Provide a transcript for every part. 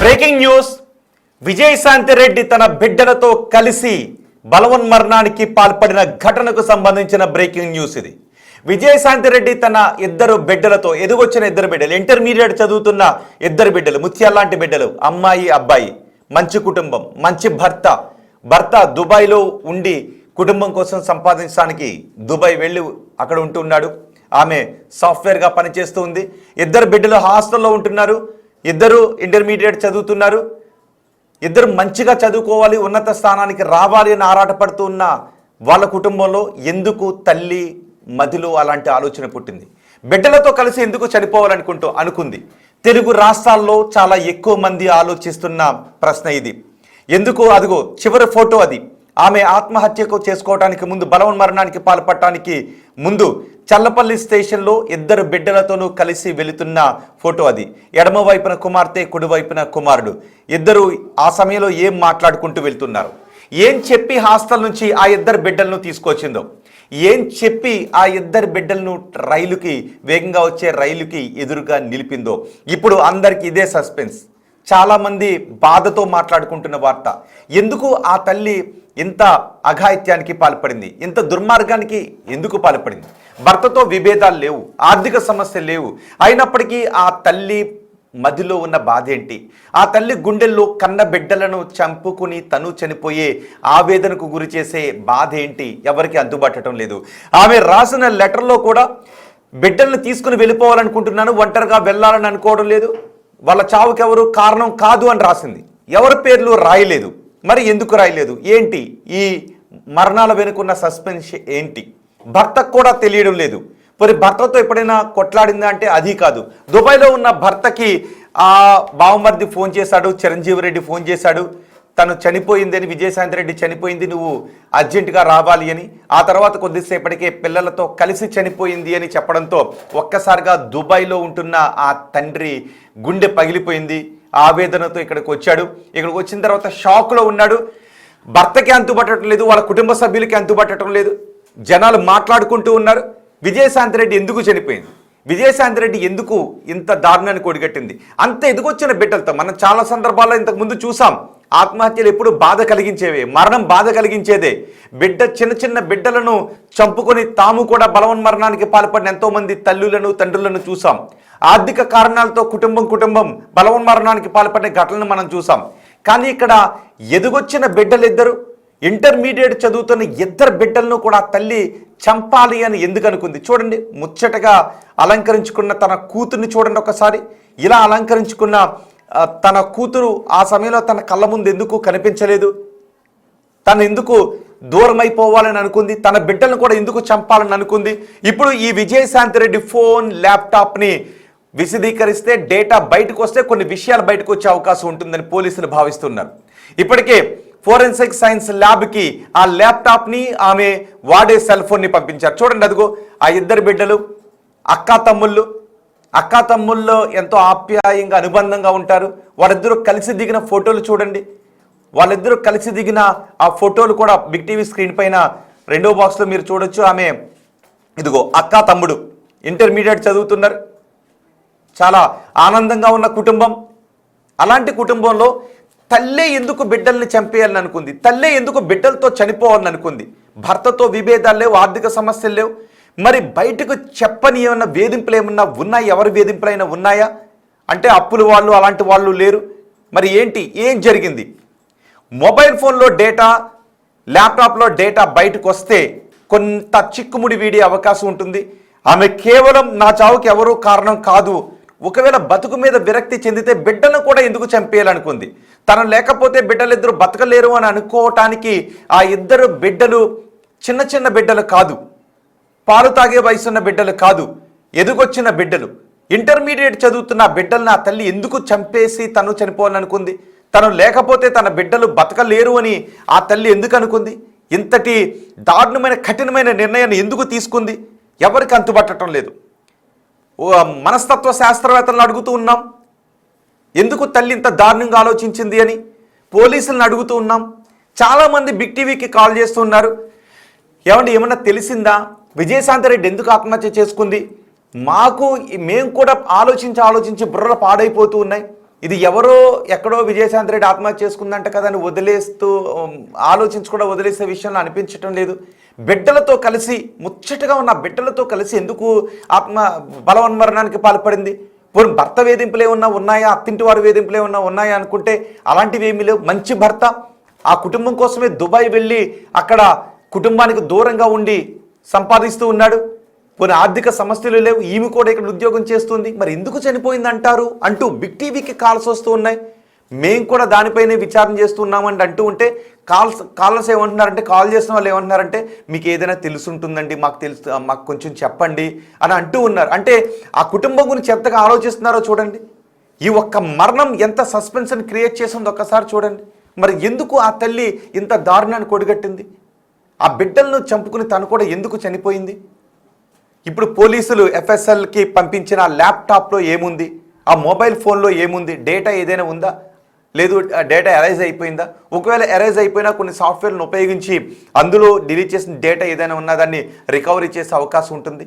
Breaking news. Vijayashanti Reddy తన బిడ్డలతో కలిసి బలవన్మరణానికి పాల్పడిన ఘటనకు సంబంధించిన బ్రేకింగ్ న్యూస్ ఇది. విజయశాంతి రెడ్డి తన ఇద్దరు బిడ్డలతో ఎదుగొచ్చిన ఇద్దరు బిడ్డలు, ఇంటర్మీడియట్ చదువుతున్న ఇద్దరు బిడ్డలు, ముత్యాలాంటి బిడ్డలు, అమ్మాయి అబ్బాయి, మంచి కుటుంబం, మంచి భర్త దుబాయ్లో ఉండి కుటుంబం కోసం సంపాదించడానికి దుబాయ్ వెళ్ళి అక్కడ ఉంటున్నాడు. ఆమె సాఫ్ట్వేర్గా పనిచేస్తూ ఉంది. ఇద్దరు బిడ్డలు హాస్టల్లో ఉంటున్నారు. ఇద్దరు ఇంటర్మీడియట్ చదువుతున్నారు. ఇద్దరు మంచిగా చదువుకోవాలి, ఉన్నత స్థానానికి రావాలి అని ఆరాటపడుతూ ఉన్న వాళ్ళ కుటుంబంలో ఎందుకు తల్లి మదిలో అలాంటి ఆలోచన పుట్టింది? బిడ్డలతో కలిసి ఎందుకు అనుకుంది. తెలుగు రాష్ట్రాల్లో చాలా ఎక్కువ మంది ఆలోచిస్తున్న ప్రశ్న ఇది. ఎందుకు? అదిగో చివరి ఫోటో అది. ఆమె ఆత్మహత్యకు చేసుకోవడానికి ముందు, బలవన్మరణానికి పాల్పడటానికి ముందు చల్లపల్లి స్టేషన్లో ఇద్దరు బిడ్డలతోనూ కలిసి వెళుతున్న ఫోటో అది. ఎడమ వైపున కుమార్తె, కుడివైపున కుమారుడు. ఇద్దరు ఆ సమయంలో ఏం మాట్లాడుకుంటూ వెళ్తున్నారు, ఏం చెప్పి హాస్టల్ నుంచి ఆ ఇద్దరు బిడ్డలను తీసుకొచ్చిందో, ఏం చెప్పి ఆ ఇద్దరు బిడ్డలను వేగంగా వచ్చే రైలుకి ఎదురుగా నిలిపిందో, ఇప్పుడు అందరికీ ఇదే సస్పెన్స్. చాలామంది బాధతో మాట్లాడుకుంటున్న వార్త. ఎందుకు ఆ తల్లి ఇంత అఘాయిత్యానికి పాల్పడింది? ఇంత దుర్మార్గానికి ఎందుకు పాల్పడింది? భర్తతో విభేదాలు లేవు, ఆర్థిక సమస్యలు లేవు, అయినప్పటికీ ఆ తల్లి మదిలో ఉన్న బాధ ఏంటి? ఆ తల్లి గుండెల్లో కన్న బిడ్డలను చంపుకుని తను చనిపోయే ఆవేదనకు గురి చేసే బాధ ఏంటి? ఎవరికి అందుబాటం లేదు. ఆమె రాసిన లెటర్లో కూడా బిడ్డలను తీసుకుని వెళ్ళిపోవాలనుకుంటున్నాను, ఒంటరిగా వెళ్ళాలని అనుకోవడం లేదు, వాళ్ళ చావుకి ఎవరు కారణం కాదు అని రాసింది. ఎవరి పేర్లు రాయలేదు. మరి ఎందుకు రాయలేదు? ఏంటి ఈ మరణాల వెనుకున్న సస్పెన్స్ ఏంటి? భర్తకు కూడా తెలియడం లేదు. మరి భర్తతో ఎప్పుడైనా కొట్లాడిందా అంటే అది కాదు. దుబాయ్లో ఉన్న భర్తకి ఆ బావమర్ది ఫోన్ చేశాడు, చిరంజీవి రెడ్డి ఫోన్ చేశాడు, తను చనిపోయిందని, విజయశాంతి రెడ్డి చనిపోయింది, నువ్వు అర్జెంటుగా రావాలి అని. ఆ తర్వాత కొద్దిసేపటికే పిల్లలతో కలిసి చనిపోయింది అని చెప్పడంతో ఒక్కసారిగా దుబాయ్లో ఉంటున్న ఆ తండ్రి గుండె పగిలిపోయింది. ఆవేదనతో ఇక్కడికి వచ్చాడు. ఇక్కడికి వచ్చిన తర్వాత షాక్లో ఉన్నాడు. భర్తకి అంతుపట్టడం లేదు, వాళ్ళ కుటుంబ సభ్యులకి అంతుపట్టడం లేదు. జనాలు మాట్లాడుకుంటూ ఉన్నారు. విజయశాంతి రెడ్డి ఎందుకు చనిపోయింది? విజయశాంతి రెడ్డి ఎందుకు ఇంత దారుణాన్ని కొడిగట్టింది? అంత ఎదుగొచ్చిన బిడ్డలతో మనం చాలా సందర్భాల్లో ఇంతకు ముందు చూసాం. ఆత్మహత్యలు ఎప్పుడు బాధ కలిగించేవే, మరణం బాధ కలిగించేదే. చిన్న బిడ్డలను చంపుకొని తాము కూడా బలవన్మరణానికి పాల్పడిన ఎంతోమంది తల్లులను తండ్రులను చూసాం. ఆర్థిక కారణాలతో కుటుంబం బలవన్మరణానికి పాల్పడిన ఘటనను మనం చూసాం. కానీ ఇక్కడ ఎదుగొచ్చిన బిడ్డలిద్దరు, ఇంటర్మీడియట్ చదువుతున్న ఇద్దరు బిడ్డలను కూడా తల్లి చంపాలి అని ఎందుకు అనుకుంది? చూడండి, ముచ్చటగా అలంకరించుకున్న తన కూతుర్ని చూడండి ఒకసారి. ఇలా అలంకరించుకున్న తన కూతురు ఆ సమయంలో తన కళ్ళ ముందు ఎందుకు కనిపించలేదు? తను ఎందుకు దూరం అయిపోవాలని అనుకుంది? తన బిడ్డలను కూడా ఎందుకు చంపాలని అనుకుంది? ఇప్పుడు ఈ విజయశాంతి రెడ్డి ఫోన్, ల్యాప్టాప్ని విశదీకరిస్తే, డేటా బయటకు వస్తే కొన్ని విషయాలు బయటకు వచ్చే అవకాశం ఉంటుందని పోలీసులు భావిస్తున్నారు. ఇప్పటికే ఫోరెన్సిక్ సైన్స్ ల్యాబ్కి ఆ ల్యాప్టాప్ని, ఆమె వాడే సెల్ ఫోన్ని పంపించారు. చూడండి, అదిగో ఆ ఇద్దరు బిడ్డలు, అక్కా తమ్ముళ్ళు ఎంతో ఆప్యాయంగా అనుబంధంగా ఉంటారు. వాళ్ళిద్దరూ కలిసి దిగిన ఫోటోలు చూడండి. వాళ్ళిద్దరూ కలిసి దిగిన ఆ ఫోటోలు కూడా బిగ్ టీవీ స్క్రీన్ పైన రెండో బాక్స్లో మీరు చూడొచ్చు. ఆమె ఇదిగో అక్కా తమ్ముడు ఇంటర్మీడియట్ చదువుతున్నారు. చాలా ఆనందంగా ఉన్న కుటుంబం. అలాంటి కుటుంబంలో తల్లే ఎందుకు బిడ్డల్ని చంపేయాలని అనుకుంది? తల్లే ఎందుకు బిడ్డలతో చనిపోవాలని అనుకుంది? భర్తతో విభేదాలు లేవు, ఆర్థిక సమస్యలు లేవు. మరి బయటకు చెప్పని ఏమన్నా వేధింపులు ఏమన్నా ఉన్నాయి? ఎవరి వేధింపులైనా ఉన్నాయా అంటే అప్పుల వాళ్ళు, అలాంటి వాళ్ళు లేరు. మరి ఏంటి, ఏం జరిగింది? మొబైల్ ఫోన్లో డేటా, ల్యాప్టాప్లో డేటా బయటకు వస్తే కొంత చిక్కుముడి వీడే అవకాశం ఉంటుంది. ఆమె కేవలం నా చావుకి ఎవరూ కారణం కాదు, ఒకవేళ బతుకు మీద విరక్తి చెందితే బిడ్డలను కూడా ఎందుకు చంపేయాలనుకుంది? తను లేకపోతే బిడ్డలిద్దరూ బతకలేరు అని అనుకోవటానికి ఆ ఇద్దరు బిడ్డలు చిన్న బిడ్డలు కాదు, పాలు తాగే వయసున్న బిడ్డలు కాదు, ఎదుగొచ్చిన బిడ్డలు, ఇంటర్మీడియట్ చదువుతున్న బిడ్డలను ఆ తల్లి ఎందుకు చంపేసి తను చనిపోవాలనుకుంది? తను లేకపోతే తన బిడ్డలు బతకలేరు అని ఆ తల్లి ఎందుకు అనుకుంది? ఇంతటి దారుణమైన కఠినమైన నిర్ణయాన్ని ఎందుకు తీసుకుంది? ఎవరికి అంతుపట్టడం లేదు. మనస్తత్వ శాస్త్రవేత్తలను అడుగుతూ ఉన్నాం, ఎందుకు తల్లి ఇంత దారుణంగా ఆలోచించింది అని. పోలీసులను అడుగుతూ ఉన్నాం. చాలామంది బిగ్ టీవీకి కాల్ చేస్తున్నారు, ఏమండి ఏమన్నా తెలిసిందా? విజయశాంతి రెడ్డి ఎందుకు ఆత్మహత్య చేసుకుంది? మేము కూడా ఆలోచించి బుర్రలు పాడైపోతూ ఉన్నాయి. ఇది ఎవరో ఎక్కడో విజయశాంతి రెడ్డి ఆత్మహత్య చేసుకుందంట కదా అని వదిలేస్తూ ఆలోచించకుండా వదిలేసే విషయంలో అనిపించటం లేదు. బిడ్డలతో కలిసి ముచ్చటగా ఉన్న బిడ్డలతో కలిసి ఎందుకు బలవన్మరణానికి పాల్పడింది? పోనీ భర్త వేధింపులు ఏమన్నా ఉన్నాయా, అత్తింటి వారి వేధింపులు ఏమన్నా ఉన్నాయా అనుకుంటే అలాంటివి ఏమీ లేవు. మంచి భర్త ఆ కుటుంబం కోసమే దుబాయ్ వెళ్ళి అక్కడ కుటుంబానికి దూరంగా ఉండి సంపాదిస్తూ ఉన్నాడు. కొన్ని ఆర్థిక సమస్యలు లేవు, ఈమె కూడా ఇక్కడ ఉద్యోగం చేస్తుంది, మరి ఎందుకు చనిపోయింది అంటారు అంటూ బిగ్ టీవీకి కాల్స్ వస్తూ ఉన్నాయి. మేము కూడా దానిపైనే విచారణ చేస్తున్నామండి అంటూ ఉంటే కాలర్స్ ఏమంటున్నారంటే, కాల్ చేసిన వాళ్ళు ఏమంటున్నారంటే, మీకు ఏదైనా తెలుసుంటుందండి, మాకు కొంచెం చెప్పండి అని అంటూ ఉన్నారు. అంటే ఆ కుటుంబం గురించి ఎంతగా ఆలోచిస్తున్నారో చూడండి. ఈ ఒక్క మరణం ఎంత సస్పెన్షన్ క్రియేట్ చేసిందో ఒక్కసారి చూడండి. మరి ఎందుకు ఆ తల్లి ఇంత దారుణాన్ని కొడిగట్టింది? ఆ బిడ్డలను చంపుకుని తను కూడా ఎందుకు చనిపోయింది? ఇప్పుడు పోలీసులు ఎఫ్ఎస్ఎల్కి పంపించిన ల్యాప్టాప్లో ఏముంది, ఆ మొబైల్ ఫోన్లో ఏముంది, డేటా ఏదైనా ఉందా, లేదు డేటా ఎరైజ్ అయిపోయిందా? ఒకవేళ ఎరైజ్ అయిపోయినా కొన్ని సాఫ్ట్వేర్లను ఉపయోగించి అందులో డిలీట్ చేసిన డేటా ఏదైనా ఉన్నా దాన్ని రికవరీ చేసే అవకాశం ఉంటుంది.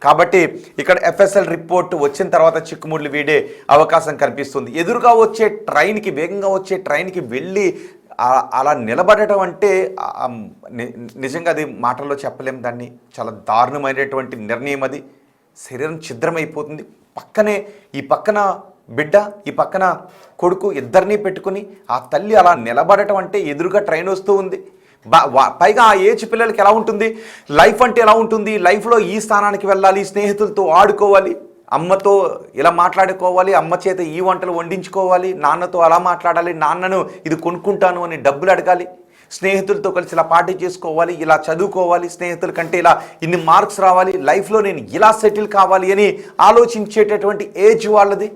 కాబట్టి ఇక్కడ ఎఫ్ఎస్ఎల్ రిపోర్ట్ వచ్చిన తర్వాత చిక్కుముళ్ళు వీడే అవకాశం కనిపిస్తుంది. ఎదురుగా వచ్చే ట్రైన్కి, వేగంగా వచ్చే ట్రైన్కి వెళ్ళి అలా నిలబడటం అంటే నిజంగా అది మాటల్లో చెప్పలేము. దాన్ని చాలా దారుణమైనటువంటి నిర్ణయం అది. శరీరం ఛిద్రమైపోతుంది. ఈ పక్కన బిడ్డ, ఈ పక్కన కొడుకు, ఇద్దరినీ పెట్టుకుని ఆ తల్లి అలా నిలబడటం అంటే ఎదురుగా ట్రైన్ వస్తూ ఉంది. పైగా ఆ ఏజ్ పిల్లలకి ఎలా ఉంటుంది, లైఫ్ అంటే ఎలా ఉంటుంది, లైఫ్లో ఈ స్థానానికి వెళ్ళాలి, స్నేహితులతో ఆడుకోవాలి, అమ్మతో ఇలా మాట్లాడుకోవాలి, అమ్మ చేత ఈ వంటలు వండించుకోవాలి, నాన్నతో అలా మాట్లాడాలి, నాన్నను ఇది కొనుక్కుంటాను అని డబ్బులు అడగాలి, స్నేహితులతో కలిసి ఇలా పార్టీ చేసుకోవాలి, ఇలా చదువుకోవాలి, స్నేహితుల కంటే ఇలా ఇన్ని మార్క్స్ రావాలి, లైఫ్లో నేను ఇలా సెటిల్ కావాలి అని ఆలోచించేటటువంటి ఏజ్ వాళ్ళది.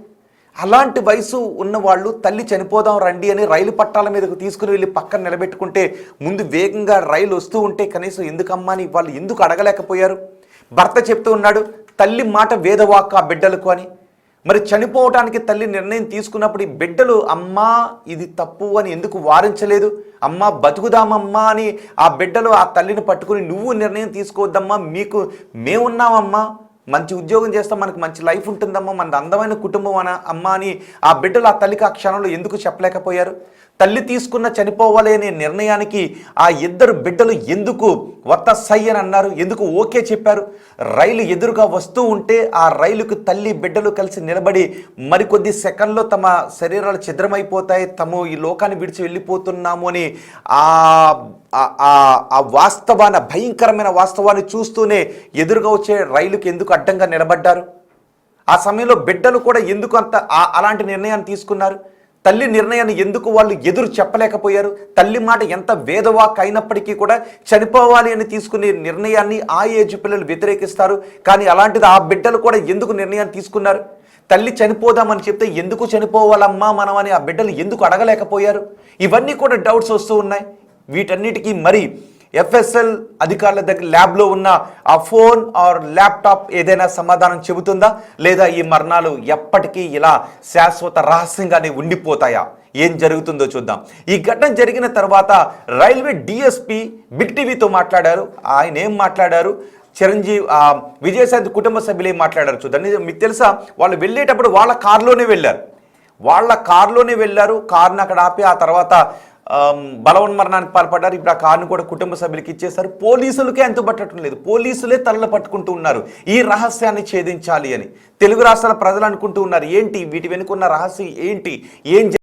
అలాంటి వయసు ఉన్నవాళ్ళు తల్లి చనిపోదాం రండి అని రైలు పట్టాల మీదకు తీసుకుని వెళ్ళి పక్కన నిలబెట్టుకుంటే ముందు వేగంగా రైలు వస్తూ ఉంటే కనీసం ఎందుకమ్మా అని వాళ్ళు ఎందుకు అడగలేకపోయారు? భర్త చెప్తూ ఉన్నాడు, తల్లి మాట వేదవాక్క ఆ బిడ్డలకు అని. మరి చనిపోవటానికి తల్లి నిర్ణయం తీసుకున్నప్పుడు ఈ బిడ్డలు అమ్మా ఇది తప్పు అని ఎందుకు వారించలేదు? అమ్మా బతుకుదామమ్మా అని ఆ బిడ్డలు ఆ తల్లిని పట్టుకుని నువ్వు నిర్ణయం తీసుకోవద్దమ్మా, మేమున్నామమ్మా, మంచి ఉద్యోగం చేస్తాం, మనకు మంచి లైఫ్ ఉంటుందమ్మా, మన అందమైన కుటుంబం అమ్మ అని ఆ బిడ్డలు ఆ తల్లికి ఆ క్షణంలో ఎందుకు చెప్పలేకపోయారు? తల్లి తీసుకున్న చనిపోవాలి అనే నిర్ణయానికి ఆ ఇద్దరు బిడ్డలు ఎందుకు సై అని అన్నారు? ఎందుకు ఓకే చెప్పారు? రైలు ఎదురుగా వస్తూ ఉంటే ఆ రైలుకు తల్లి బిడ్డలు కలిసి నిలబడి మరికొద్ది సెకండ్లో తమ శరీరాలు ఛిద్రమైపోతాయి, తాము ఈ లోకాన్ని విడిచి వెళ్ళిపోతున్నాము అని ఆ వాస్తవాన్ని, భయంకరమైన వాస్తవాన్ని చూస్తూనే ఎదురుగా వచ్చే రైలుకి ఎందుకు అడ్డంగా నిలబడ్డారు? ఆ సమయంలో బిడ్డలు కూడా ఎందుకు అలాంటి నిర్ణయాన్ని తీసుకున్నారు? తల్లి నిర్ణయాన్ని ఎందుకు వాళ్ళు ఎదురు చెప్పలేకపోయారు? తల్లి మాట ఎంత వేదవాక్ అయినప్పటికీ కూడా చనిపోవాలి అని తీసుకునే నిర్ణయాన్ని ఆ ఏజ్ పిల్లలు వ్యతిరేకిస్తారు. కానీ అలాంటిది ఆ బిడ్డలు కూడా ఎందుకు నిర్ణయాన్ని తీసుకున్నారు? తల్లి చనిపోదామని చెప్తే ఎందుకు చనిపోవాలమ్మా మనం అని ఆ బిడ్డలు ఎందుకు అడగలేకపోయారు? ఇవన్నీ కూడా డౌట్స్ వస్తూ ఉన్నాయి. వీటన్నిటికీ మరి ఎఫ్ఎస్ఎల్ అధికారుల దగ్గర ల్యాబ్లో ఉన్న ఆ ఫోన్ ఆర్ ల్యాప్టాప్ ఏదైనా సమాధానం చెబుతుందా, లేదా ఈ మరణాలు ఎప్పటికీ ఇలా శాశ్వత రహస్యంగానే ఉండిపోతాయా? ఏం జరుగుతుందో చూద్దాం. ఈ ఘటన జరిగిన తర్వాత రైల్వే డిఎస్పీ బిగ్ టీవీతో మాట్లాడారు. ఆయన ఏం మాట్లాడారు, విజయశాంతి కుటుంబ సభ్యులు ఏం మాట్లాడారు చూద్దాం. మీకు తెలుసా, వాళ్ళు వెళ్ళేటప్పుడు వాళ్ళ కారులోనే వెళ్ళారు. కారుని అక్కడ ఆపి ఆ తర్వాత బలవన్మరణానికి పాల్పడ్డారు. ఇప్పుడు ఆ కారును కూడా కుటుంబ సభ్యులకి ఇచ్చేశారు. పోలీసులకే అంతు పట్టడం లేదు, పోలీసులే తలలు పట్టుకుంటూ ఉన్నారు ఈ రహస్యాన్ని ఛేదించాలి అని. తెలుగు రాష్ట్రాల ప్రజలు అనుకుంటూ ఉన్నారు, ఏంటి వీటి వెనుకున్న రహస్యం ఏంటి, ఏం